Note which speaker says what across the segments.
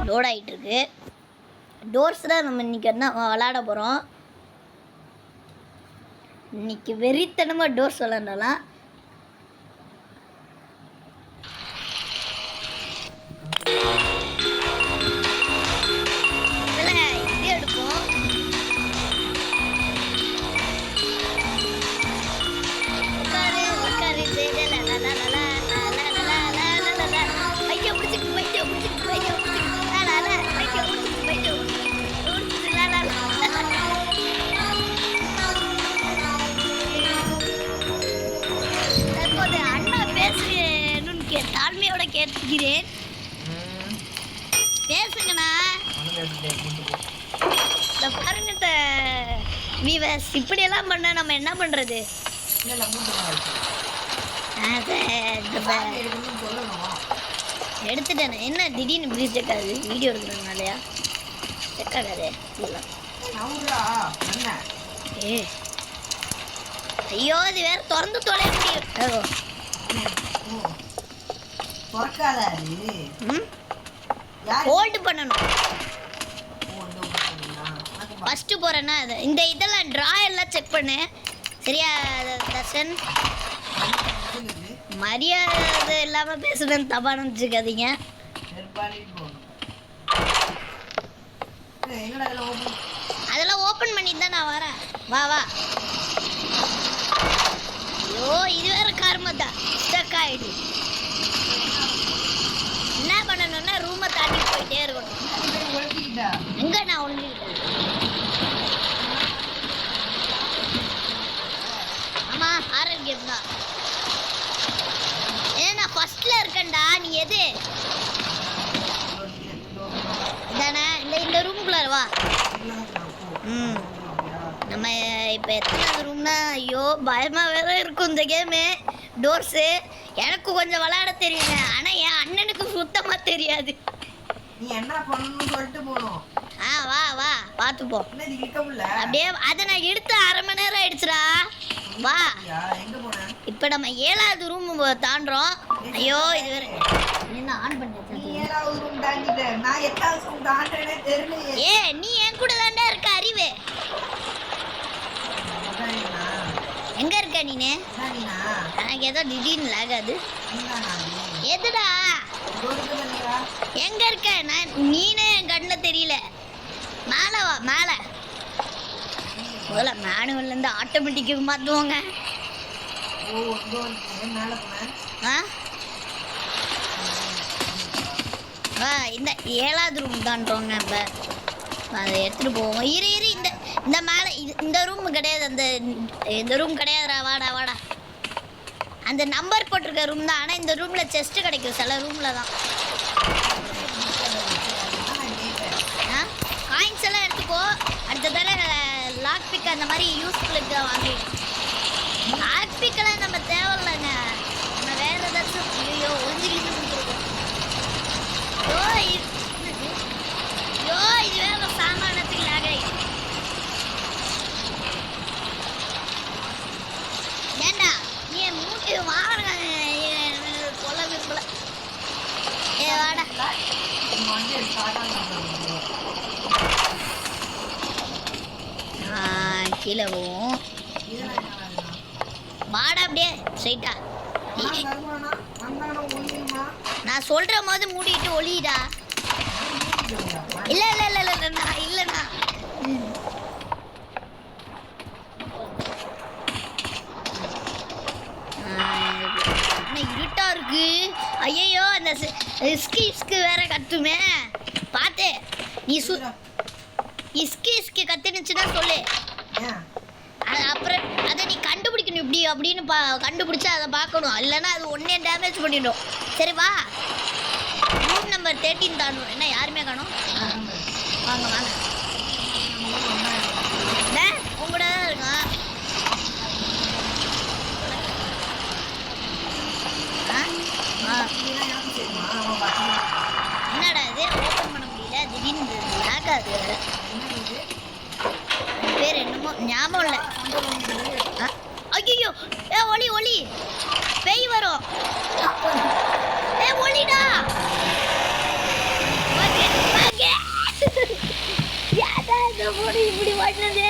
Speaker 1: Load ஆகிட்டுருக்கு. Doors தான் நம்ம இன்றைக்கி என்ன விளாட போகிறோம். இன்றைக்கி வெறித்தனமாக டோர்ஸ் விளாண்டலாம். இது எடுப்போம். உட்காரு உட்காரு பைக்க பிடிச்சிட்டு பைக்க பிடிச்சிட்டு பைக்க பிடிச்சிட்டு பைக்க பிடிச்சிட்டு பைக்க தற்போது அண்ணா பேசுறேன்னு தாழ்மையோட கேட்கிறேன். பேசுங்கண்ணா. இந்த பாருங்க வீவர்ஸ், இப்படியெல்லாம் பண்ண நம்ம என்ன பண்ணுறது? எடுத்துட்டேன். என்ன திடீர்னு இப்படி செக் ஆகுது? வீடியோ எடுக்கிறதுனாலயா? செக் ஆகாது. ஐயோ, இது வேற திறந்து தொலைய முடியும். ஹோல்டு பண்ணணும். ஃபஸ்ட்டு போகிறேன்னா இந்த இதெல்லாம் ட்ரா எல்லாம் செக் பண்ணு. சரியா தர்ஷன்? மரியாதை இல்லாமல் பேசுகிறேன்னு தப்பாக நினச்சிக்காதீங்க. அதெல்லாம் ஓப்பன் பண்ணிட்டு தான் நான் வரேன். வா வா. ஐயோ, இது வேற காரணம் ஸ்டக் ஆகிடு. என்ன பண்ணணும்னா ரூமை தாண்டி போயிட்டே இருக்கணும். எங்கே நான் ஒழிஞ்சுக்கிட்டேன்? ஆமாம், ஆரோக்கியம் தான். ஏன்னா ஃபர்ஸ்ட்ல இருக்கேன்டா. நீ எது இதானே? இந்த ரூமுக்குள்ள வா. நம்ம இப்போ எத்தனாவது ரூம்னா? ஐயோ, பயமாக வேற இருக்கும் இந்த கேமு. டோர்ஸு எனக்கு கொஞ்சம் விளையாட தெரியுங்க, ஆனால் என் அண்ணனுக்கு சுத்தமாக தெரியாது.
Speaker 2: நீ என்ன பண்ணணும்னு சொல்லிட்டு போகணும்.
Speaker 1: வா வா பார்த்துப்போம். அப்படியே அதை நான் எடுத்து 1/2 மணி நேரம் ஆயிடுச்சுடா. வா. இப்போ நம்ம 7வது ரூம் தாண்டுறோம். ஐயோ, இது வேற என்ன ஆன் பண்ணி? ஏ, நீ என் கூட தாண்டா இருக்க அறிவு. எங்க இருக்க நீனு? எனக்கு ஏதோ திடீர்னு லாகாது. எதுடா? எங்க இருக்க? நீனே என் கண்ணில் தெரியல. மேலே வா, மேலே. முதல்ல மேனுவல்லேருந்து ஆட்டோமேட்டிக்கு மாற்றுவோங்க. இந்த 7வது ரூம் தான்றோங்க. இப்போ அதை எடுத்துகிட்டு போவோம். இரு இந்த மேலே இந்த ரூம் கிடையாது. இந்த ரூம் கிடையாதுடா. வாடா வாடா. அந்த நம்பர் போட்டிருக்க ரூம் தான். ஆனால் இந்த ரூமில் செஸ்ட்டு கிடைக்கும் சில ரூமில் தான். காயின்ஸ் எல்லாம் எடுத்துக்கோ. அடுத்ததால லாக் பிக் அந்த மாதிரி யூஸ்ஃபுல்லுக்கு தான் வாங்கி. லாக் பிக்கெல்லாம் நம்ம தேவையில்லைங்க. நம்ம வேறு ஏதாச்சும் ஐயோ ஒழிஞ்சிக்கிட்டு கொடுத்துருக்கோம். இது வேற சாமானத்துக்கு லாக் ஆகிடுச்சு. ஏண்டா நீ மூட்டி வாங்க கொல்ல விரும்பல. வாடா. கீழே போவோம். வாடா அப்படியே ஸ்ட்ரைட்டா. நான் சொல்ற போது மூடிட்டு ஒளிடா. இல்ல இல்ல இல்ல இல்ல இல்லண்ணா. இருட்டா இருக்கு. ஐயோ, அந்த இஸ்கி வேற கத்துமே. பாத்து நீ இஸ்கி கத்துனுச்சுன்னா சொல்லு. அப்புறம் அதை நீ கண்டுபிடிக்கணும் இப்படி அப்படின்னு கண்டுபிடிச்சா அதை பார்க்கணும். இல்லைன்னா அது ஒன்னே டேமேஜ் பண்ணிடும். சரி வா. Room number 13 தாண்டணும். என்ன யாருமே காணும்? வாங்க வாங்க. உங்களோட தான் இருக்கான். என்னடா இது ஓப்பன் பண்ண முடியல? திடீர்னு லாகாது. பேர் என்னமோ ஞாபகம் இல்லை. ஐயோ, ஒளி பேய் வரும். ஒளிடா. போடு இப்படி பண்ணது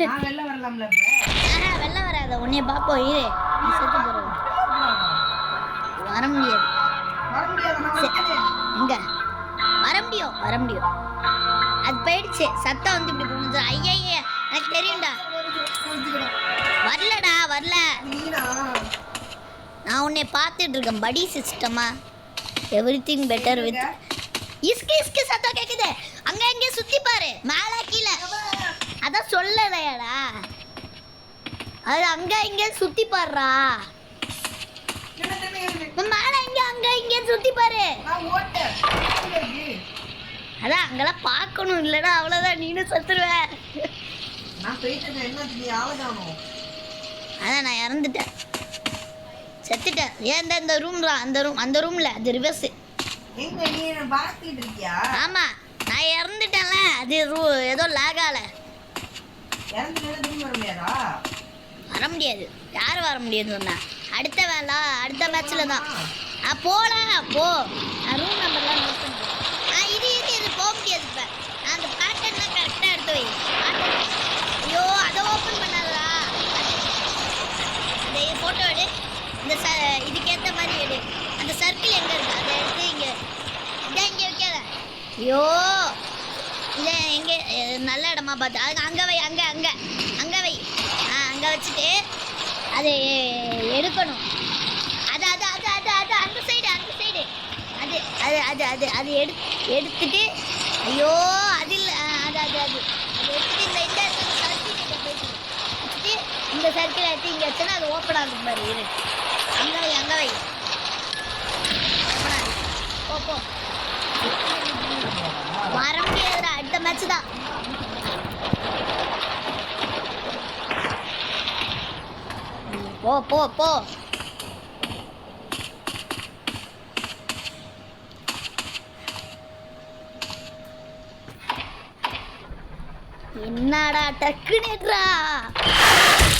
Speaker 2: நான் வெளில வரலாம்ல இப்ப
Speaker 1: வெளில வராத உன்னைய பாப்போம் இரு நீ செத்து போறது வர முடியாது
Speaker 2: வர முடியாது நான் வைக்கிறேன்.
Speaker 1: எங்க வர முடியும் அது போயிடுச்சு சத்தம் வந்து இப்படி போகுது ஐயய்ய எனக்கு தெரியும்டா
Speaker 2: புரிஞ்சுக்கிறேன்.
Speaker 1: வரல
Speaker 2: நீனா
Speaker 1: நான் உன்னை பார்த்துட்டு இருக்கேன் படி சிஸ்டமா எவ்ரிதிங் பெட்டர் வித் இஸ்கு சத்தம் கேக்குது அங்க இங்க சுத்தி பாரு மேல கீழே அதான் சொல்லலையாடா அது அங்க இங்க சுத்தி பாருடா மேல இங்க அங்க இங்க சுத்தி பாரு
Speaker 2: நான் ஓட்டேன்
Speaker 1: அதான் அங்கெல்லாம் பார்க்கணும் இல்லடா அவ்வளவுதான் நீனும் செத்துருவ
Speaker 2: நான் போயிட்டேன் என்ன நீ ஆளதானோ
Speaker 1: அதான் நான் இறந்துட்டேன் செத்துட்டேன் ஏன் இந்த ரூம் அந்த ரூம்ல அது ரிவர்ஸ்
Speaker 2: எங்க நீ என்ன பார்த்துட்டு இருக்கியா
Speaker 1: ஆமா நான் இறந்துட்டேன்ல அது ஏதோ லாகால
Speaker 2: இறந்து திரும்பி வர முடியாதா
Speaker 1: வர முடியாது யார் வர முடியும்னு சொன்னா அடுத்த வேலை அடுத்த மேட்ச்ல தான் போலாம் போ நான் ரூம் நம்பர்லாம் நோட் பண்ணுறேன் இது போக முடியாது இப்போ நான் அந்த பேட்டர்ன்லாம் கரெக்டாக எடுத்து வை ஐயோ அதை ஓப்பன் பண்ணாதா அந்த ஃபோட்டோ எடு இந்த இதுக்கேற்ற மாதிரி எடு அந்த சர்க்கிள் எங்கே இருக்கு அதை எடுத்து இங்கே இதான் இங்கே வைக்காத ஐயோ இதை எங்கே நல்ல இடமா பார்த்து அது அங்கே வை அங்கே வை அங்கே வச்சுட்டு அதை எடுக்கணும் அது அந்த சைடு அது எடுத்துட்டு ஐயோ அது இல்லை அது எடுத்துட்டு இந்த சர்க்கிள் எடுத்து இங்கே வச்சுன்னா அது ஓப்பன் ஆகும் பாரு இரு அங்கே வை போ வர முடியாதுடா அடுத்த மேட்ச் தான் போ என்னடா டக்குனுடா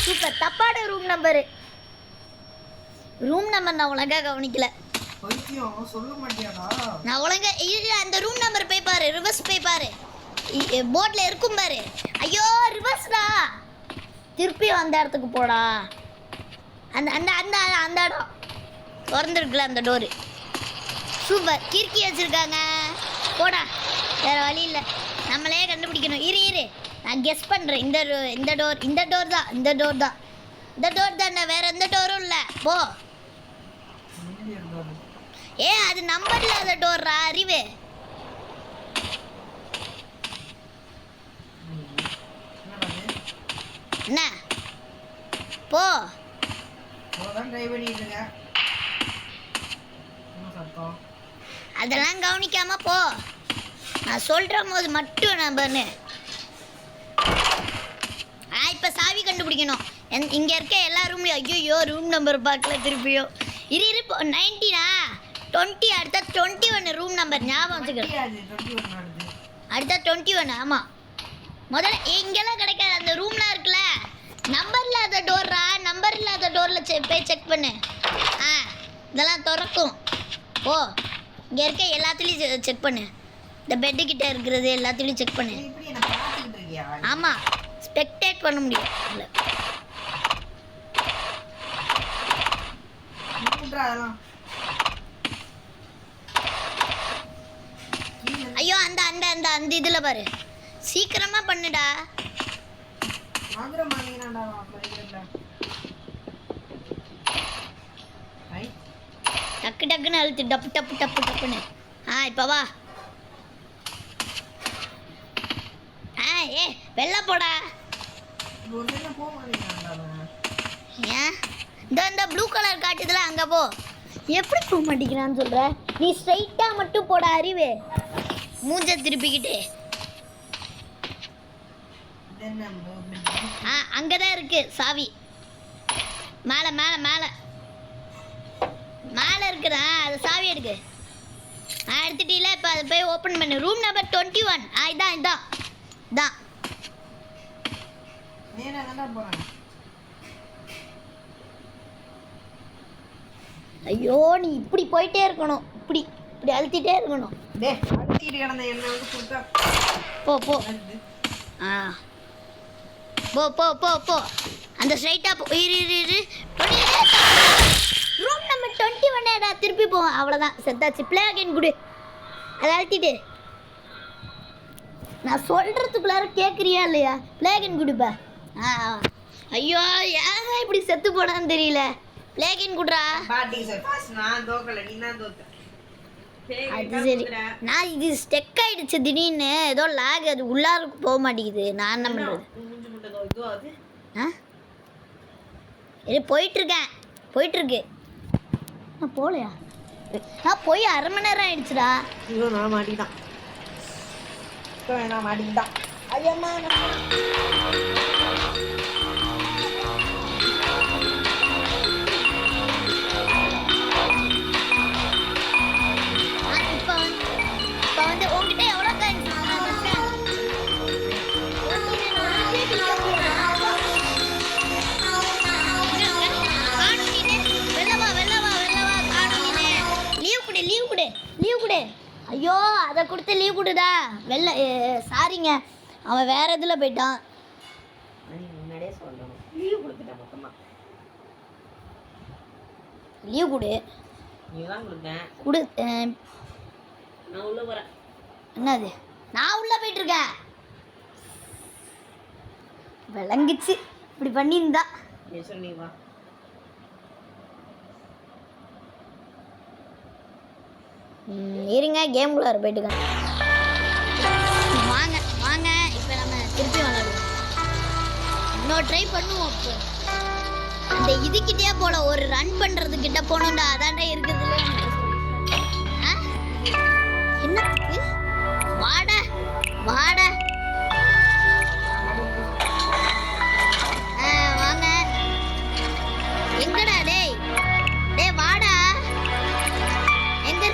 Speaker 1: சூப்பர் தப்பான ரூம் நம்பர் நான் ஒழுங்கா கவனிக்கல
Speaker 2: பைத்தியம் சொல்ல மாட்டியாடா
Speaker 1: நான் ஒழுங்கா இல்ல அந்த ரூம் நம்பர் போய் பாரு ரிவர்ஸ் போய் பாரு போர்ட்ல இருக்கும் பாரு ஐயோ ரிவர்ஸ்டா திருப்பி அந்த இடத்துக்கு போடா அந்த அந்த அந்த அந்த இடம் திறந்துருக்குல அந்த டோரு சூப்பர் கிறுக்கி வச்சிருக்காங்க போடா வேற வழி இல்லை நம்மளே கண்டுபிடிக்கணும் இரு நான் கெஸ் பண்ணுறேன் இந்த டோர் தான் வேற எந்த டோரும் இல்லை போ அது நம்பர் இல்லாத டோர்ரா அறிவு என்ன போ அதெல்லாம் கவனிக்காம போ நான் சொல்ற போது மட்டும் நம்பர்னு இப்போ சாவி கண்டுபிடிக்கணும் இங்கே இருக்க எல்லா ரூம்லையும் ஐயோ ரூம் நம்பர் பார்க்கல திருப்பியும் இரு 19 20 அடுத்த 21 ரூம் நம்பர் ஞாபகம் வச்சுக்கிறேன் அடுத்த 21 ஆமாம் முதல்ல இங்கெல்லாம் கிடைக்காது அந்த ரூம்லாம் இருக்குல்ல நம்பர் இல்லாத டோரில் போய் செக் பண்ணு இதெல்லாம் திறக்கும் ஓ இங்கே இருக்க எல்லாத்துலேயும் செக் பண்ணு இந்த பெட்டுக்கிட்ட இருக்கிறது எல்லாத்துலேயும் செக் பண்ணு ஆமாம் ஸ்பெக்டேட் பண்ண முடியும் இல்லை ஐயோ அந்த அந்த அந்த அந்த இதில் பாரு சீக்கிரமா பண்ணுடா டக்கு டக்குன்னு அழுத்து டப்புன்னு இப்போ வா வெளில போடா ஏன் இந்த ப்ளூ கலர் காட்டுதுல அங்கே போ எப்படி போக மாட்டேங்கிறான்னு சொல்ற நீ ஸ்ட்ரைட்டாக மட்டும் போட அறிவு மூஞ்ச திருப்பிக்கிட்டு அங்கதான் இருக்கு சாவி மேலே மேலே மேலே மேலே இருக்குதா அது சாவி எடுக்கு எடுத்துட்டீங்களா இப்போ அதை போய் ஓப்பன் பண்ணு ரூம் நம்பர் 21 இதான் ஐயோ நீ இப்படி போயிட்டே இருக்கணும் இப்படி அழுத்திட்டே இருக்கணும்
Speaker 2: ஊத்திட்டு கிடந்த எண்ணெய் வந்து கொடுத்தா
Speaker 1: போ போ ஆ போ போ போ போ அந்த ஸ்ட்ரைட்டாக போ இரு ரூம் நம்பர் 21 திருப்பி போவோம் அவ்வளோதான் செத்தாச்சு ப்ளே அகைன் குடு அதை அழுத்திட்டு நான் சொல்கிறதுக்குள்ளார கேட்குறியா இல்லையா ப்ளே அகைன் குடுப்பா ஆ ஐயோ ஏன் இப்படி செத்து போனான்னு தெரியல ப்ளே அகைன் குடுறா
Speaker 2: பாட்டி சார் ஃபர்ஸ்ட் நான் தோக்கல நீ தான் தோத்த
Speaker 1: அது சரி நான் இது ஸ்டெக் ஆயிடுச்சு திடீர்னு ஏதோ லாக் அது உள்ளாருக்கு போக மாட்டேங்குது நான் என்ன பண்ணுறது
Speaker 2: மூஞ்சி முட்டை தோ இதோ அது
Speaker 1: ஆ இது போயிட்டுருக்கு நான் போகலையா நான் போய் அரை மணி நேரம் ஆயிடுச்சுடா
Speaker 2: ஐயோ நான் மாட்டிக்கிட்டான் இப்போ நான் மாட்டிக்கிட்டான் ஐயோ
Speaker 1: இப்போ வந்து உங்ககிட்ட எவ்வளோ காயின்ஸ் லீவ் கொடு ஐயோ அதை கொடுத்து லீவ் கொடுடா வெளில சாரிங்க அவன் வேற இதில் போயிட்டான்
Speaker 2: முன்னாடியே சொல்லணும் லீவ் கொடுத்துட்டேன் மொத்தமாக
Speaker 1: லீவ் கொடு
Speaker 2: நீ தான் கொடுத்தேன்
Speaker 1: கொடு
Speaker 2: நான் உள்ளே போகிறேன்
Speaker 1: என்னது நான் உள்ளே போயிட்டுருக்கேன் விளங்கிச்சு இப்படி பண்ணியிருந்தா
Speaker 2: நீ சொன்னீ வா
Speaker 1: இருங்க கேம்குள்ளார போயிட்டுக்கேன் வாங்க வாங்க இப்போ நம்ம திருப்பி விளாடுவோம் இன்னொரு ட்ரை பண்ணுவோம் இப்போ அந்த இதுக்கிட்டே போல ஒரு ரன் பண்ணுறதுக்கிட்ட போனோம்டா அதாண்டா இருக்குதுல்ல என்னத்துக்கு வாடா வாடா வாங்க எங்கடா டேய் டேய் வாடா எங்க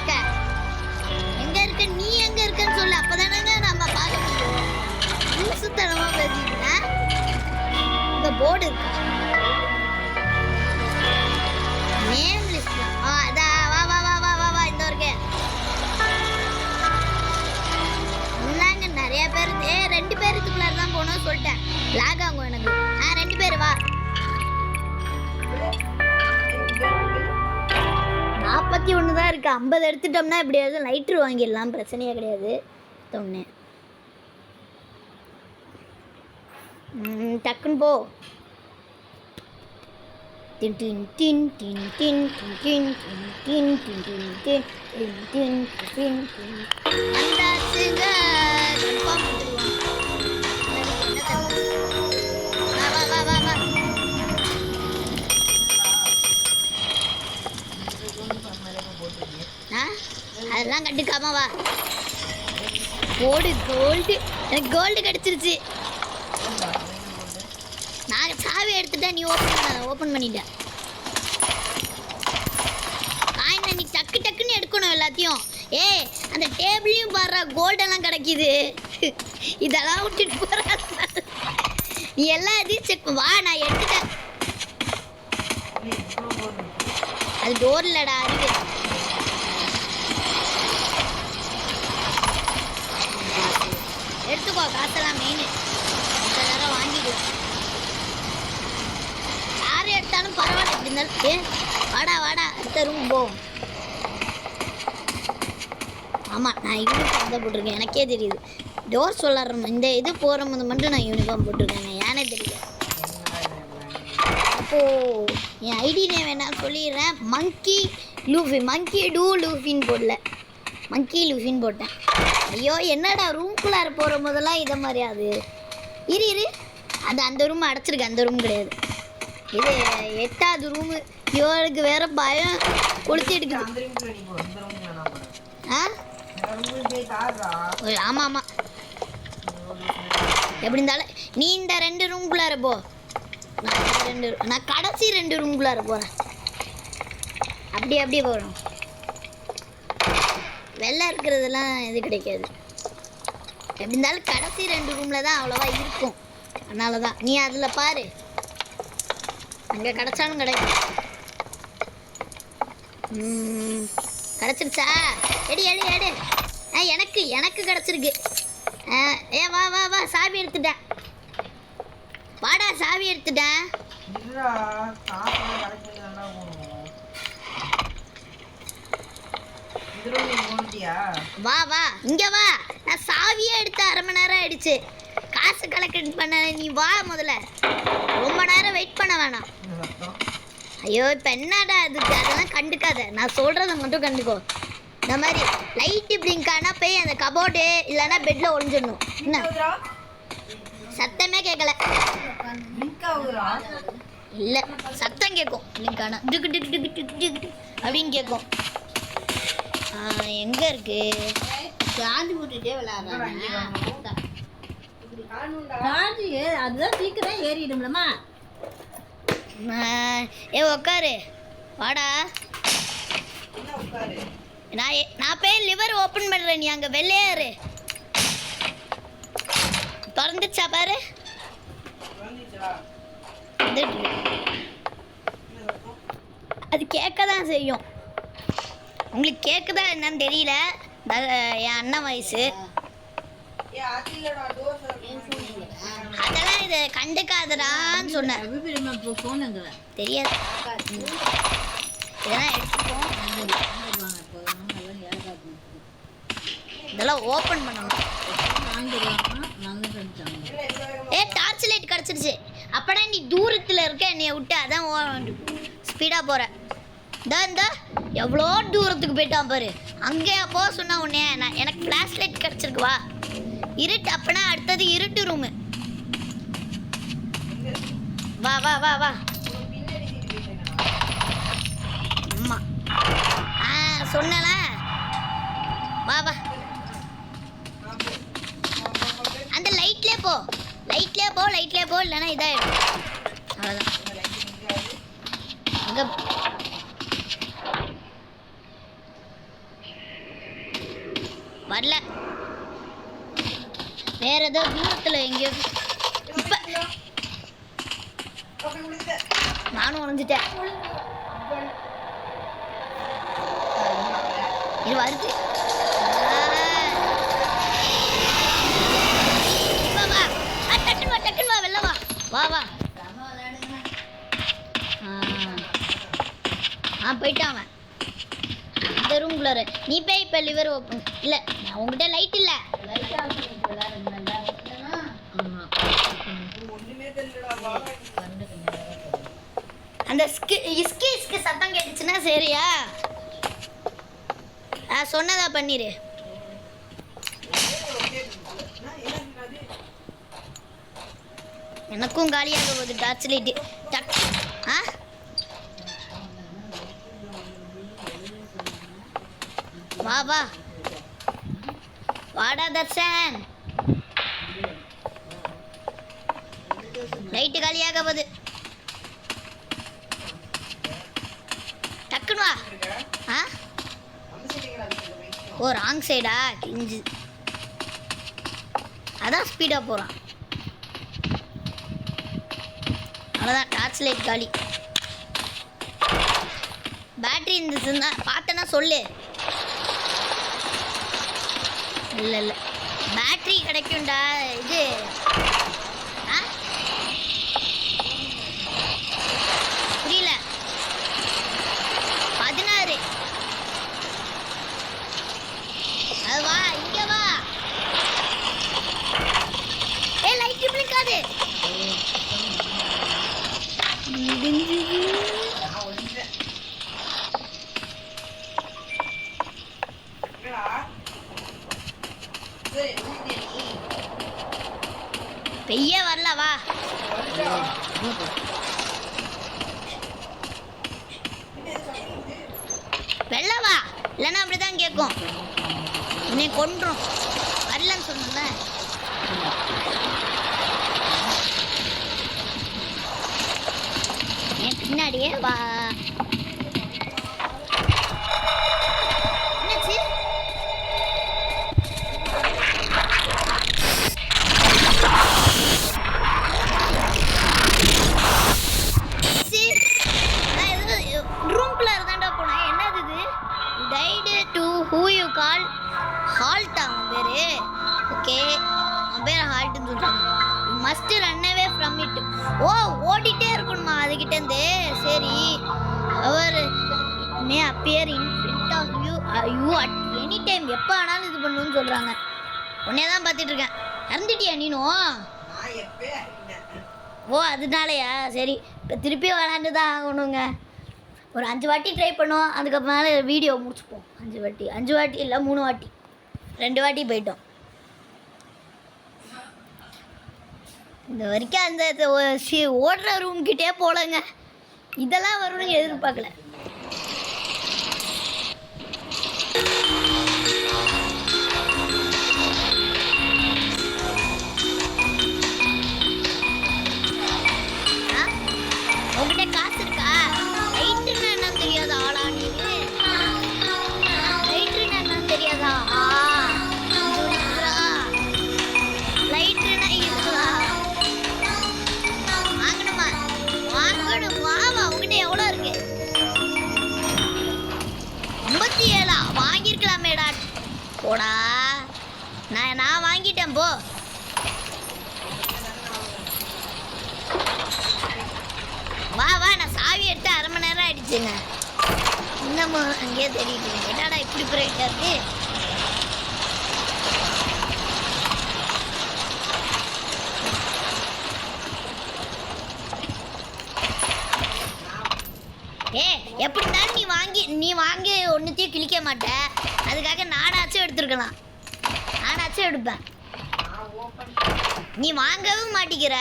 Speaker 1: இருக்க நீ எங்க இருக்கன்னு சொல்லு அப்பதானங்க நம்ம பார்க்க முடியும் லூசுத்தனமா பேசிட்டு இந்த போர்டு இருக்கா நேம் லிஸ்ட் அதா வா வா வா வா வா வா இந்த இருக்கு இல்லங்க நிறைய பேர் 2 பேருக்குள்ள தான் போகணும் சொல்லிட்டேன் லாக் ஆகும் எனக்கு 2 பேர் வா 41 தான் இருக்கு 50 எடுத்துட்டோம்னா எப்படியாவது லைட்ரு வாங்கிடலாம் பிரச்சனையே கிடையாது ஒன்று டக்குன்னு போ டின் டின் டின் டின் டின் டின் டின் டின் டின் டின் டின் டின் டின் டின் வந்தாச்சுங்க கன்ஃபார்ம் வா வா வா வா வா அதெல்லாம் கண்டுக்காம வா போடு கோல்டு எனக்கு கோல்டு கிடைச்சிருச்சு நான் சாவி எடுத்துட்டேன் நீ ஓப்பன் பண்ணிட்டேன் காயின் நீ டக்கு டக்குன்னு எடுக்கணும் எல்லாத்தையும் அந்த டேபிளையும் பாடுற கோல்டெல்லாம் கிடைக்கிது இதெல்லாம் விட்டுட்டு போற நீ எல்லா இதையும் செக் வா நான் எடுத்துட்டேன் அது டோர் இல்லடா அறிவு எடுத்துக்கோ காசெல்லாம் மெயின் நேரம் வாங்கிடுவோம் யார் எடுத்தாலும் பரவாயில்ல எப்படி இருந்தாலும் வாடா வாடா அடுத்த ரூம் போ ஆமாம் நான் யூனிஃபார்ம் தான் போட்டிருக்கேன் எனக்கே தெரியுது டோர் சொல்லாடுறோம் இந்த இது போகிற போது மட்டும் நான் யூனிஃபார்ம் போட்டிருக்கேங்க ஏனே தெரியல அப்போது என் ஐடி நேம் என்ன சொல்லிடுறேன் மங்கி டூ லூஃபின்னு போடல மங்கி லூஃபின்னு போட்டேன் ஐயோ என்னடா ரூம்குள்ளார போகிற போதெல்லாம் இதை மாதிரி அது இரு அந்த ரூம் அடைச்சிருக்கு அந்த ரூம் கிடையாது இது 8வது ரூமு இவளுக்கு வேற பயம் கொளுத்தி எடுக்குது ஆமாம் ஆமாம் எப்படி இருந்தாலும் நீ இந்த 2 ரூம்குள்ளார போ நான் கடைசி 2 ரூம்குள்ளார போகிறேன் அப்படியே போகிறோம் வெள்ளை இருக்கிறதெல்லாம் இது கிடைக்காது எப்படி இருந்தாலும் கடைசி 2 ரூமில் தான் அவ்வளோவா இருக்கும் அதனால தான் நீ அதில் பாரு அங்கே கிடச்சாலும் கிடைக்கும் கிடச்சிருச்சா எடு எனக்கு எனக்கு கிடச்சிருக்கு. ஏ வா வா வா, சாவி எடுத்துட்டேன். வாடா, சாவி எடுத்துட்டேன்.
Speaker 2: இல்லடா, காசு கரெக்ட் பண்ணி தான்டா போகணும். இதுல நீ போன்ட்டியா?
Speaker 1: வா வா, இங்க வா. நான் சாவியே எடுத்து 1/2 மணி நேரம் ஆயிடுச்சு. காசு கலெக்ட் பண்ண நீ வா முதல்ல. ரொம்ப நேரம் வெயிட் பண்ண வேணாம்.
Speaker 2: என்ன சத்தம்?
Speaker 1: ஐயோ, இப்போ என்னடா அதுக்கு? அதெல்லாம் கண்டுக்காத, நான் சொல்கிறத மட்டும் கண்டுக்கோ. இந்த மாதிரி லைட்டு பிளிங்க் ஆனால் போய் அந்த கபோர்டு இல்லைன்னா பெட்டில் ஒளிஞ்சிடணும். என்ன சத்தமே கேட்கல?
Speaker 2: லிங்க் ஆகுதுடா.
Speaker 1: இல்லை, சத்தம் கேட்கும். பிளிங்க் ஆனால் டிக்கு டிக்கு டிக்கு டிக்கு டிக்கு அப்படின்னு கேட்கும். எங்கே இருக்கு?
Speaker 3: சார்ஜ் போட்டுட்டே விளையாடுறாங்க.
Speaker 2: காணும்டா.
Speaker 3: சார்ஜ் அதுதான் சீக்கிரம் ஏறிடும்லம்மா.
Speaker 1: ஏ உக்காரு, வாடா.
Speaker 2: என்ன உட்காரு?
Speaker 1: நான் போய் லிவர் ஓப்பன் பண்ணுறேன், நீ அங்கே வெள்ளையாரு. திறந்துச்சா பாரு.
Speaker 2: வந்துச்சா?
Speaker 1: வந்துட்டு
Speaker 2: என்ன சத்தம்?
Speaker 1: அது கேட்க தான் செய்யும். உங்களுக்கு கேட்குதா என்னன்னு தெரியல. என் அண்ணன் வயசு
Speaker 2: ஏ அது இல்லடா, தோசை.
Speaker 1: அதெல்லாம் இது கண்டுக்காதடான்னு சொன்னேன்.
Speaker 3: அபிப்பிரமா இப்போ ஃபோனுங்கிற
Speaker 1: தெரியாது, இதெல்லாம் எடுத்துப்போம். இதெல்லாம் ஓப்பன் பண்ணணும். டார்ச் லைட் கிடச்சிருச்சு. அப்படா நீ தூரத்தில் இருக்க, என்னைய விட்டு அதான் ஸ்பீடாக போகிற. இந்த எவ்வளோ தூரத்துக்கு போயிட்டான் பாரு. அங்கேயா போக சொன்னா உடனே எனக்கு ஃப்ளாஷ் லைட் கிடச்சிருக்கு. வா, இருட்டு. அப்பனா அடுத்தது இருட்டு ரூமு. வா வா வா வா. அம்மா சொன்னல. வா வா, அந்த லைட்லேயே போ, லைட்லேயே போ, லைட்லேயே போ, இல்லைன்னா இதாகிடும். அவ்வளோதான். அங்கே வரல. வேற ஏதோ தூரத்தில் எங்கேயோ. இப்போ நானும் உழைஞ்சிட்டேன். இது வருது. வா வா, டக்குன்னு வா, டக்குன்னு வா, வெளில வா. வா வா. போயிட்டான் அவன் இந்த ரூம்குள்ளார. நீ போய் இப்போ லிவர் ஓப்பன். இல்லை, நான் உங்ககிட்ட லைட் இல்லை. அந்த இஸ்கி சத்தம் கேட்டுச்சுன்னா சரியா? சொன்னதா பண்ணிரு. எனக்கும் காலியாக போகுது டார்ச் லைட்டு. வா வா, வாடா தர்ஷன். லைட்டு காலியாக போகுது. டக்குன்னு வா. ஓ, ராங் சைடா? கிஞ்சி. அதான் ஸ்பீடாக போகிறான். அவ்வளோதான், டார்ச் லைட் காலி. பேட்ரி இருந்துச்சுன்னா பார்த்தேன்னா சொல்லு. இல்லை இல்லை, பேட்ரி கிடைக்கும்டா. இது புரியல. 16. அது வா, இங்க வா. லைட் பிளிக்காது. பெய்ய வரல. வா, வெள்ள வா, இல்லைன்னா அப்படிதான் கேட்கும். உன்னை கொன்றும். வரலன்னு சொன்னல. என் பின்னாடியே வா. என்னாச்சு? ரூம்குள்ள இருந்தாண்டா போனேன். என்னது இது? Tied to who you call halt first run away from it. ஓ ஓடிட்டே இருக்கணுமா அதுகிட்ட இருந்து? சரி. அவர் may appear in front of you at any time, எப்போ ஆனாலும் இது பண்ணுன்னு சொல்கிறாங்க. உன்னே தான் பார்த்துட்டு இருக்கேன். இறந்துட்டியா நீனும்?
Speaker 2: நான் எப்பயே அறிந்தேன்.
Speaker 1: ஓ அதனாலயா? சரி, இப்போ திருப்பி விளாண்டு தான் ஆகணுங்க. ஒரு 5 வாட்டி ட்ரை பண்ணுவோம், அதுக்கப்புறமேல வீடியோ முடிச்சுப்போம். 5 வாட்டி இல்லை 3 வாட்டி, 2 வாட்டி போயிட்டோம். இந்த வரைக்கும் அந்த ஓடுற ரூம் கிட்டே போலங்க. இதெல்லாம் வரும்னு எதிர்பார்க்கல. உங்ககிட்ட காசு இருக்கா? லைட்ருன்னா என்னன்னு தெரியாதா ஆளா நீங்க? லைட்ருன்னா என்னன்னு தெரியாதா? லைட்ருன்னா இருக்குதா? வாங்கணுமா? வாங்கணும். வாவா, உங்ககிட்ட எவ்வளோ இருக்கு? 57 வாங்கியிருக்கலாமேடா. போடா, நான் வாங்கிட்டேன் போ. வா வா, நான் சாவி எடுத்து 1/2 மணி நேரம் ஆயிடுச்சுங்க. இன்னமும் அங்கேயே தேடிட்டு இருக்கேன். என்னடா இப்படி பிரைட்டாக இருக்கு? எப்படி இருந்தாலும் நீ வாங்கி ஒன்றுத்தையும் கிழிக்க மாட்ட. அதுக்காக நானாச்சும் எடுத்துருக்கலாம். நானாச்சும் எடுப்பேன். நீ வாங்கவும் மாட்டிக்கிற.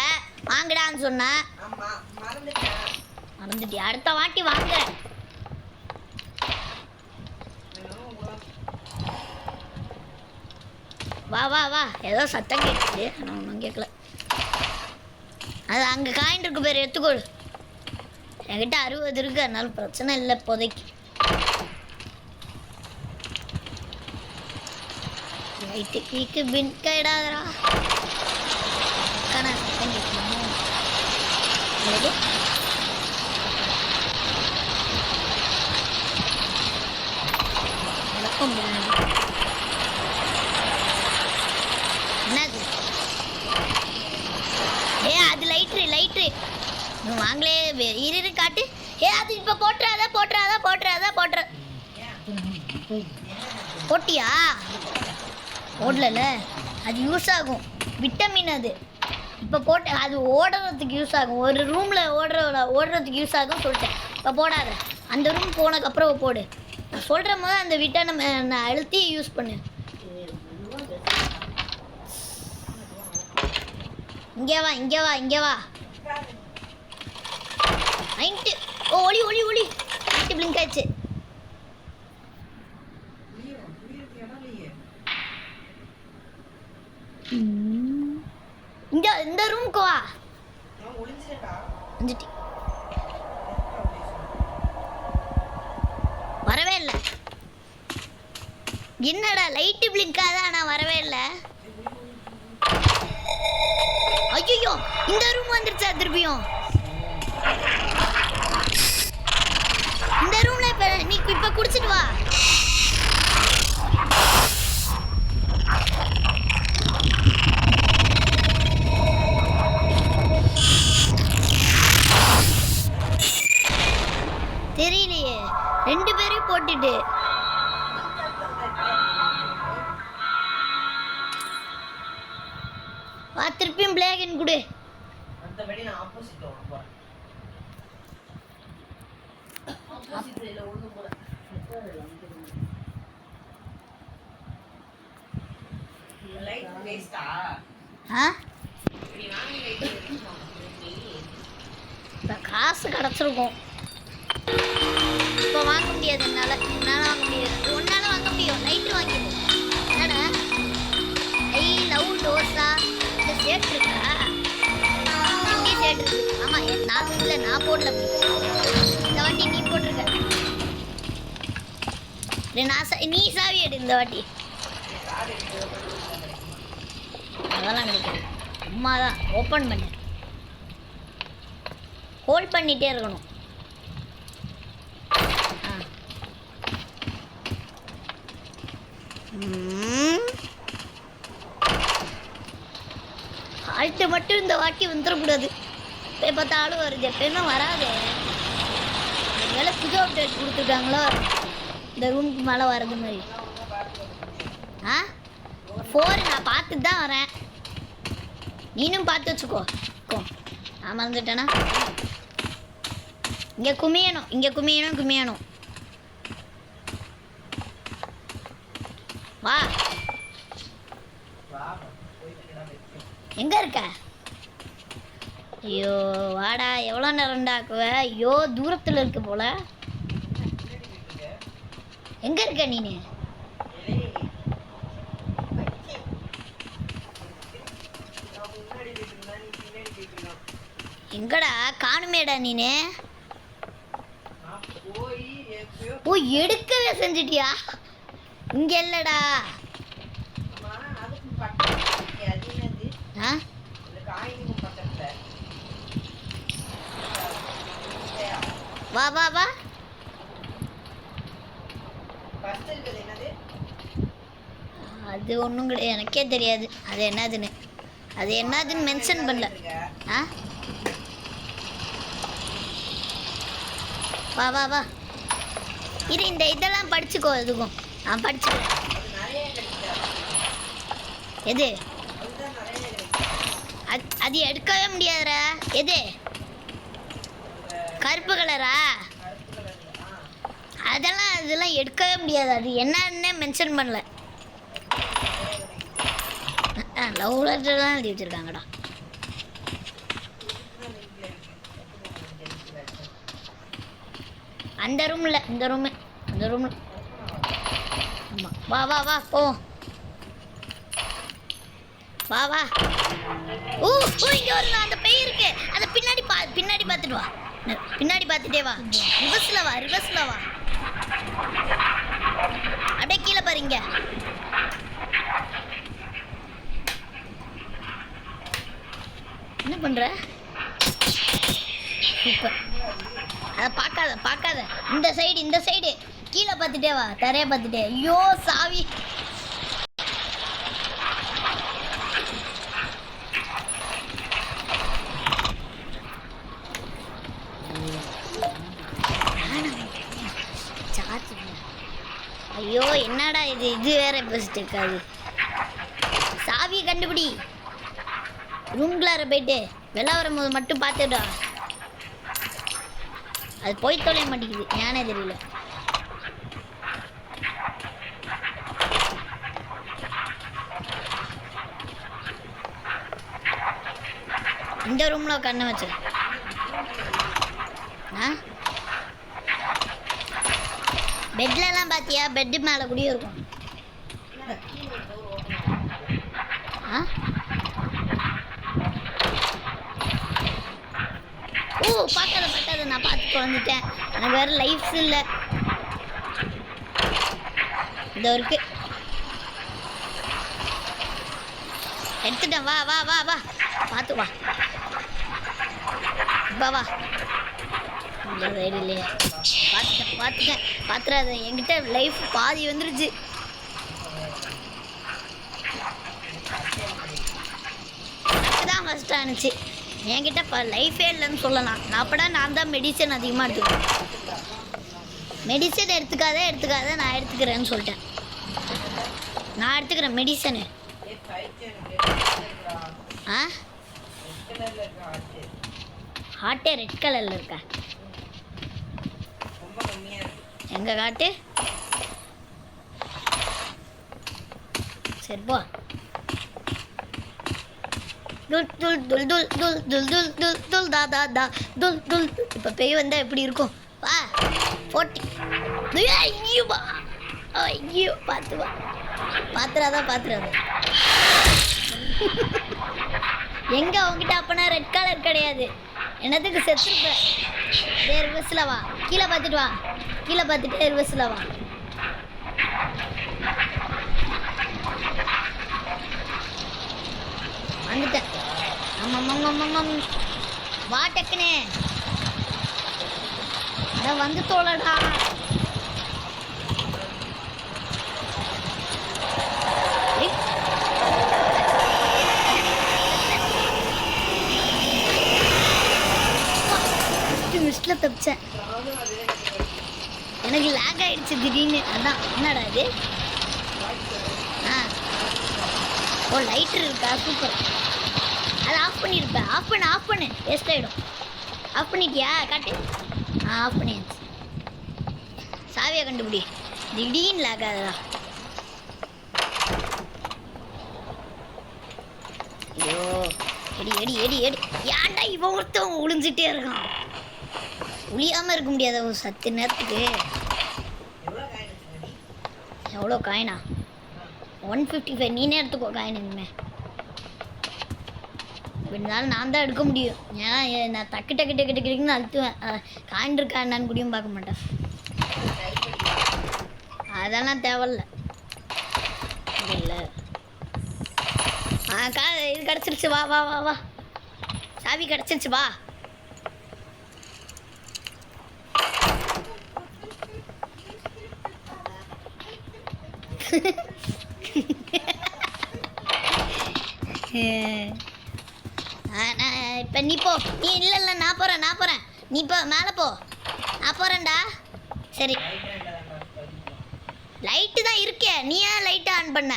Speaker 1: வாங்கடான்னு சொன்ன. மறந்துட்டியா? அடுத்த வாட்டி வாங்க. வா வா வா. ஏதோ சத்தம் கேட்டுச்சு, ஆனால் ஒன்றும் கேட்கல. அது அங்கே காயின் இருக்கு பேர், எடுத்துக்கொள். என்கிட்ட 60 இருக்கு, அதனால பிரச்சனை இல்லை இப்போதைக்கு. லைட்டு கீக்கு பின் கைடாதரா. சத்தம் கேட்கணும். என்னது? அது லைட்ரு வாங்களே. இரு காட்டு. அது இப்போ போட்டுறாத. போட்டியா? ஓடல. அது யூஸ் ஆகும், விட்டமின். அது இப்போ போட்டு அது ஓடுறதுக்கு யூஸ் ஆகும். ஒரு ரூமில் ஓடுறதுக்கு யூஸ் ஆகும் சொல்லிட்டேன். இப்போ போடாத. அந்த ரூம் போனதுக்கப்புறம் போடு. நான் சொல்கிற போது அந்த விட்டமின் நான் அழுத்தி யூஸ் பண்ணு. இங்கே வா. நைட்டு. ஓ ஒளி நைட்டு பிளிங்க் ஆயிடுச்சு. இந்த ரூமுக்கு வா. வரவே இல்லை. என்னடா லைட்டு பிளிங்காத, ஆனால் வரவே இல்லை. ஐயோ, இந்த ரூம் வந்துருச்சா திருப்பியும்? இந்த ரூம்ல நீ இப்ப குடிச்சிட்டு வா. தெரியலையே, 2 பேரையும் போட்டுட்டு. வா, திருப்பியும் பிளாக் கொடு.
Speaker 2: மத்தபடி நான் ஆப்போசிட் போறேன். ஆப்போசிட்ல ஒண்ணு போறேன். லைட் வேஸ்டா? நீ வாங்கி லைட்
Speaker 1: காசு கிடச்சிருக்கும். இப்போ வாங்க முடியாது. என்னால் வாங்க முடியாது. ஒன்னால வாங்க முடியும். லைட்டு வாங்கிடுவோம். என்னடா ஐ லவ் டோஸா? இந்த ஷேட் இருக்கா? இங்கே ஷேட் இருக்கு. ஆமாம், நான் இல்லை, நான் போடல. இந்த வாட்டி நீ போட்டிருக்க. நீ சாவி எடு இந்த வாட்டி. அதெல்லாம் கிடைக்காது. அம்மா தான் ஓப்பன் பண்ணு. ஹோல்ட் பண்ணிகிட்டே இருக்கணும். ஆல்ட்டு மட்டும் இந்த வாட்டி வந்துடக்கூடாது. இப்போ பார்த்தாலும் வருது, எப்பயுமே வராது. ஒருவேளை புது அப்டேட் கொடுத்துருக்காங்களோ இந்த ரூமுக்கு மேலே வர்றது மாதிரி. ஆ 4 நான் பார்த்துட்டு தான் வரேன். நீனும் பார்த்து வச்சுக்கோ. நான் மறந்துட்டேனா? இங்கே குமியணும், இங்கே குமியணும். வா, எங்கே இருக்க? ஐயோ வாடா, எவ்வளோ நேரம்டா ஆக்குவ? ஐயோ தூரத்தில் இருக்கு போல. எங்கே இருக்க நீனு? எங்கடா காணுமேடா நீனு? ஓ எடுக்கவே செஞ்சிட்டியா? இங்க இல்லடா. வா வா வா. அது ஒன்றும் கிடையாது, எனக்கே தெரியாது அது என்னதுன்னு மென்ஷன் பண்ணல. ஆ வா வா வா. இரு, இந்த இதெல்லாம் படிச்சுக்கோ. எதுக்கும் நான் படிச்சுக்கிறேன். எது அது எடுக்கவே முடியாதுடா. எது கருப்பு கலரா? அதெல்லாம் எடுக்கவே முடியாது. அது என்னன்னே மென்ஷன் பண்ணல. லவ் லெட்டர்லாம் எழுதி வச்சிருக்காங்கடா. அந்த ரூம்ல இந்த ரூம் வா வா வா போ. வா வா. ஓ இங்க வருது. அந்த பேய் இருக்கு. அத பின்னாடி பார்த்துட்டு வா. பின்னாடி பார்த்துட்டே வா. ரிவர்ஸ்ல வா. அப்படியே கீழே பாருங்க. என்ன பண்ற? சூப்பர். அதை பார்க்காத. இந்த சைடு கீழே பார்த்துட்டே வா. தரைய பார்த்துட்டே. ஐயோ சாவி. ஐயோ என்னடா இது வேற பெஸ்ட் இருக்காது. சாவியை கண்டுபிடி. ரூம்குள்ளார போயிட்டு வெளில வரும்போது மட்டும் பார்த்துடா. அது போய் தொலைய மாட்டேங்குது, ஞானே தெரியல. இந்த ரூம்ல கண்ணு வச்சு பெட்லலாம் பார்த்தியா? பெட்டு மேலே கூடயும் இருக்கும். ஓ பார்க்காத, நான் பார்த்து வந்துட்டேன். எனக்கு வேறு லைஃப்ஸ் இல்லை. இந்த இருக்கு, எடுத்துட்டேன். வா வா வா வா, பார்த்து வா. வா இந்த சைடு இல்லையா? பார்த்துறாத. என்கிட்ட லைஃப் பாதி வந்துருச்சு. தான் ஃபஸ்ட்டாக இருந்துச்சு. என்கிட்ட லைஃபே இல்லைன்னு சொல்லலாம். நான் தான் மெடிசன் அதிகமாக எடுத்துக்கிறேன். மெடிசன் எடுத்துக்காத நான் எடுத்துக்கிறேன்னு சொல்லிட்டேன். நான் எடுத்துக்கிறேன் மெடிசனு. ஹார்ட்டே ரெட் கலரில் இருக்கா? எங்கே காட்டு? சரி போ. இப்போ பேய் வந்தா எப்படி இருக்கும்? வா 40. ஐயோ பார்த்து வா. பாத்துறாத. எங்க உங்ககிட்ட அப்பனா ரெட் கலர் கிடையாது. என்னதுக்கு செத்துருப்ப? ரிவர்ஸில் வா. கீழே பார்த்துட்டு ரிவர்ஸில் வா. வந்துட்டேன். ஆமாம் வா டக்குனே. அதான் வந்து தோலடா. தப்பிச்சேன். எனக்கு லேக் ஆயிடுச்சு திடீர்னு. அதான் என்னடா இது? ஆ ஓ லைட்டர் இருக்கா? சூப்பர். அதை ஆஃப் பண்ணியிருப்பேன். ஆஃப் பண்ணு வேஸ்ட் ஆகிடும். ஆஃப் பண்ணிட்டியா? காட்டு. ஆஃப் பண்ணியாச்சு. சாவியை கண்டுபிடி. திடீர்னு லேக் ஆகுதா? ஐயோ எடி எடி எடி எடி. ஏன்டா இவன் ஒருத்தவன் ஒளிஞ்சிட்டே இருக்கான்? ஒளியாமல் இருக்க முடியாத ஒரு சத்து நேரத்துக்கு. எவ்வளோ காயினா? 155. நீனே எடுத்துக்கோ காயின். இனிமே இருந்தாலும் நான் தான் எடுக்க முடியும். ஏன் நான் டக்கு டக்கு டக்கு டக்குன்னு அழுத்துவேன். காயின் இருக்கா என்னன்னு கூடயும் பார்க்க மாட்டேன். அதெல்லாம் தேவையில்ல. இல்லை இது கிடச்சிருச்சு. வா வா வா வா. சாவி கிடச்சிருச்சு. வா. இப்போ நீ போ. நீ இல்லை நான் போகிறேன். நீ போ மேலே போ. நான் போகிறேன்டா. சரி லைட்டு தான் இருக்கே. நீ ஏன் லைட்டை ஆன் பண்ண?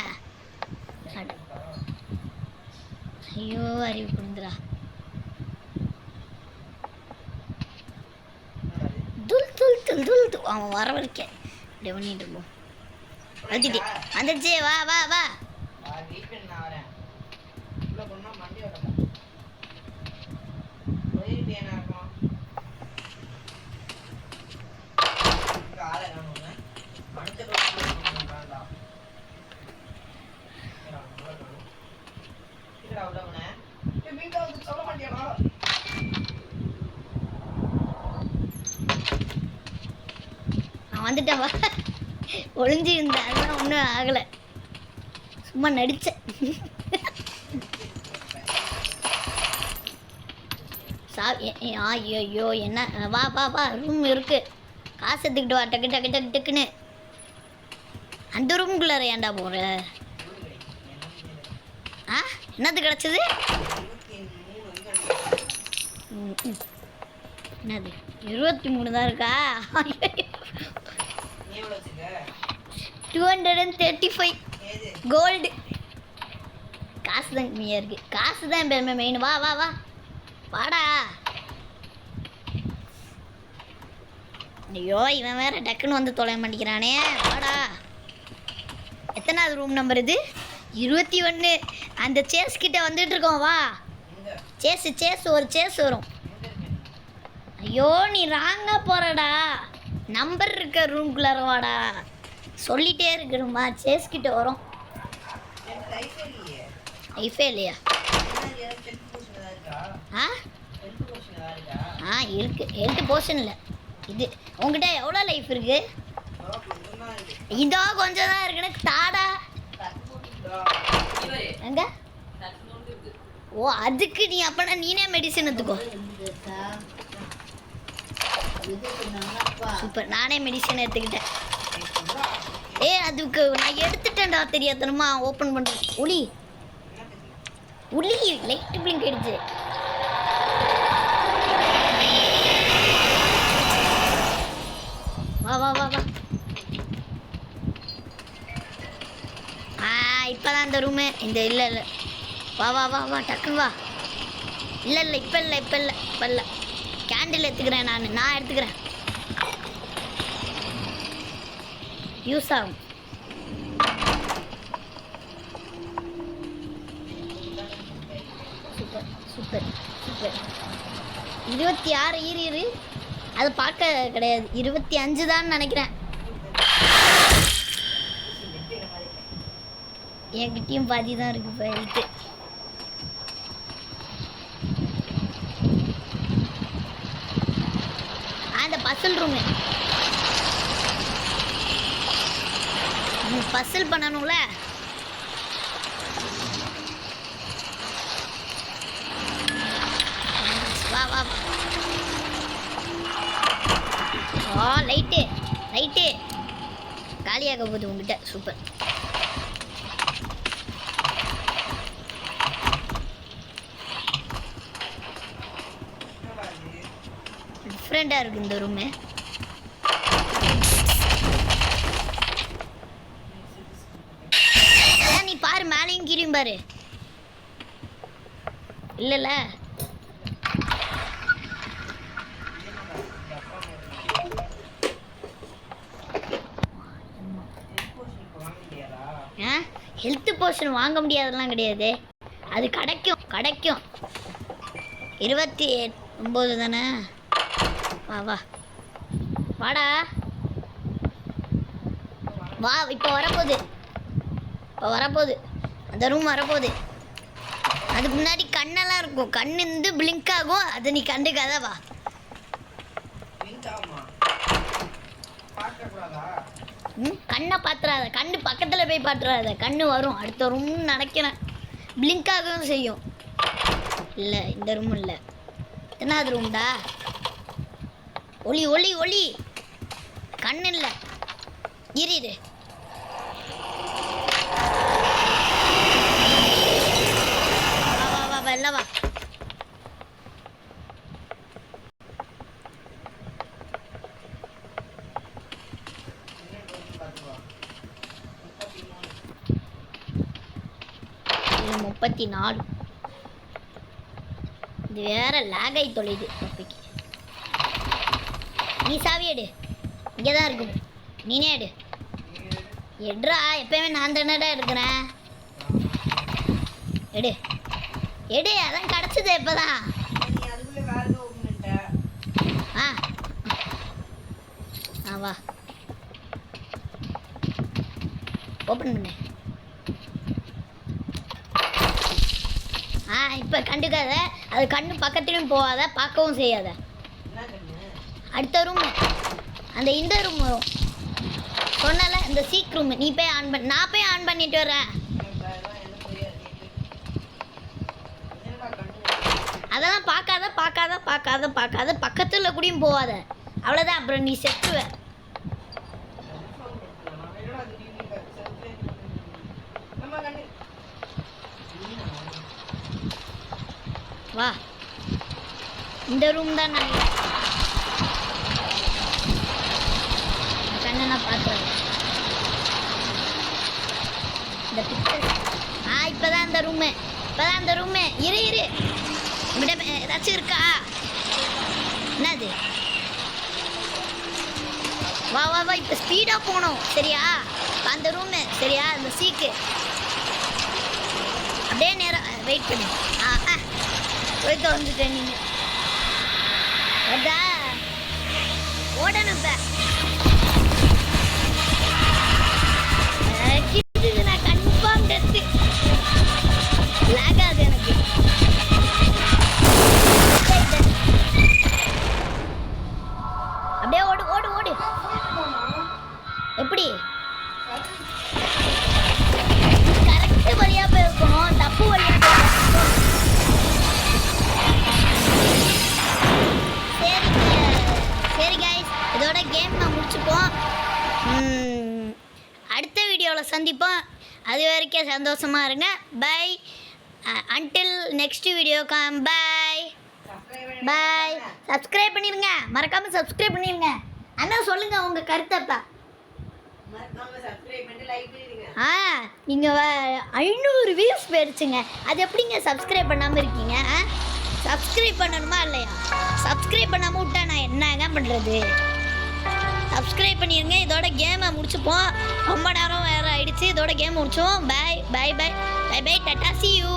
Speaker 1: ஐயோ அறிவு கொடுந்துடா. துல் துல் துல் துல் து. அவன் வர வரைக்கேன் இப்படி பண்ணிட்டு இருப்போம். அழுத்திட்டு வந்துடுச்சு. வா வா வா. நான் வந்துட்டேன். வா. ஒளிஞ்சு இருந்தேன். அதெல்லாம் ஒன்றும் ஆகலை. சும்மா நடித்தேன். ஐயோ என்ன. வா வா வா. ரூம் இருக்கு. காசு எடுத்துக்கிட்டு வா. டக்கு டக்கு டக்கு டக்குன்னு. அந்த ரூமுக்குள்ளார ஏன்டா போகிற? என்னது கிடச்சிது? என்னது 23 தான் இருக்கா? 235 கோல்டு. காசு தான் கம்மியாக இருக்குது. காசு தான் பெருமை மெயின். வா வா வா வாடா. ஐயோ இவன் வேற டக்குன்னு வந்து தொலைய மாட்டேங்கிறானே. வாடா. எத்தனாவது ரூம் நம்பர் இது? 21. அந்த சேஸ் கிட்ட வந்துட்டு இருக்கோம். வா. சேஸ் ஒரு சேஸ் வரும். ஐயோ நீ ராங்காக போகிறடா. நம்பர் இருக்க ரூம்குள்ளார வாடா. சொல்லிகிட்டே இருக்கணுமா? சேஸ் கிட்ட வரும். லைஃபே இல்லையா? இருக்கு. ஹெல்த் போர்ஷன் இல்லை இது. உங்ககிட்ட எவ்வளோ லைஃப் இருக்கு? இதோ கொஞ்சம் தான் இருக்குன்னு தாடா. எங்க? ஓ அதுக்கு நீ அப்பனா நீனே மெடிசன் எடுத்துக்கோ. சூப்பர். நானே மெடிசன் எடுத்துக்கிட்டேன். அதுக்கு நான் எடுத்துட்டேன்டா. தெரியாதனமா ஓப்பன் பண்ணுறேன். உளி லைட் பிளிங்க் ஆயிடுச்சு. வா வா வா வா. இப்போதான் இந்த ரூமு. இந்த இல்லை வா வா வா வா டக்குன்னு வா. இல்லை இப்போ இல்லை. கேண்டில் எடுத்துக்கிறேன். நான் எடுத்துக்கிறேன். யூஸ் ஆகும். சூப்பர் 26. இரு அது பார்க்க கிடையாது. 25 தான் நினைக்கிறேன். என்கிட்டயும் பாதி தான் இருக்கு. போயிட்டு அந்த பசில் ரூமு. பசில் பண்ணணும்ல. வா வா. லைட்டு காலியாக போகுது உங்ககிட்ட. சூப்பர். டிஃப்ரெண்ட்டாக இருக்குது இந்த ரூமு. நீ பாரு, மேலேயும் கீழேயும் பாரு. இல்லைல்ல ஹெல்த் போர்ஷன் வாங்க முடியாதெல்லாம் கிடையாது. அது கிடைக்கும் 29 தானே. வா வாடா வா. இப்போ வரப்போகுது அந்த ரூம் வரப்போகுது. அதுக்கு முன்னாடி கண்ணெல்லாம் இருக்கும். கண்ணு வந்து பிளிங்க் ஆகும். அதை நீ கண்டுக்காத. வா. கண்ணை பாத்துறாத. கண்ணு பக்கத்தில் போய் பாத்துறாத. கண்ணு வரும். அடுத்த ரூம் நினைக்கிறேன். பிளிங்க் ஆகவும் செய்யும். இல்லை இந்த ரூம் இல்லை. எத்தனாவது ரூம்டா? ஒளி கண்ணு இல்லை. இரு வா இல்லை வா. இது 34. இது வேற லேக் ஆகி தொலைது. நீ சாவி எடு. இங்கே தான் இருக்கும். நீனே எடுறா. எப்பயுமே நான் தானடா எடுக்கிறேன். எடு. அதான் கிடச்சிது இப்போதான். வா ஓப்பன் பண்ணு. இப்போ கண்டுக்காத. அது கண்ணு பக்கத்துலையும் போகாத, பார்க்கவும் செய்யாத. அடுத்த ரூம் அந்த இந்த ரூம் வரும் சொன்னல, இந்த சீக் ரூம். நீ போய் ஆன் பண்ண. நான் போய் ஆன் பண்ணிட்டு வரேன். அதெல்லாம் பார்க்காத. பக்கத்தில் கூடயும் போகாத. அவ்வளோதான். அப்புறம் நீ செத்துவ. வா. இந்த ரூம் தான் நான் கண்ணை பார்க்குறேன். இந்த பிக்சர் இப்போதான் அந்த ரூமு. இரு ஏதாச்சும் இருக்கா? என்னது? வா இப்போ ஸ்பீடாக போகணும். சரியா? அந்த ரூமு. சரியா? அந்த சீக்கு அப்படியே நேரம் வெயிட் பண்ணு. போய்க்க வந்துட்டேன். நீங்கள் ஓடணும். இப்போ நான் கன்ஃபார்ம் டெஸ்ட் லாக் ஆகுது எனக்கு. அப்படியே ஓடு. எப்படி கரெக்ட் வழியா போயிருக்கணும். தப்பு வழியா சரி கைஸ், இதோட கேம் நான் முடிச்சுப்போம். அடுத்த வீடியோவில் சந்திப்போம். அது வரைக்கும் சந்தோஷமாக இருங்க. Bye. Until next video come. Bye. Subscribe பண்ணிடுங்க. மறக்காமல் சப்ஸ்கிரைப் பண்ணிடுங்க. அண்ணா சொல்லுங்கள் உங்கள் கருத்தைப்பா. நீங்கள் 500 வியூஸ் போயிடுச்சுங்க. அது எப்படிங்க சப்ஸ்கிரைப் பண்ணாமல் இருக்கீங்க? சப்ஸ்கிரைப் பண்ணணுமா இல்லையா? சப்ஸ்கிரைப் பண்ணாமல் விட்டா நான் என்னங்க பண்ணுறது? சப்ஸ்கிரைப் பண்ணிடுங்க. இதோட கேமை முடிச்சுப்போம். ரொம்ப நேரம் வேறு ஆயிடுச்சு. இதோட கேம் முடிச்சோம். பை. Tata, see you.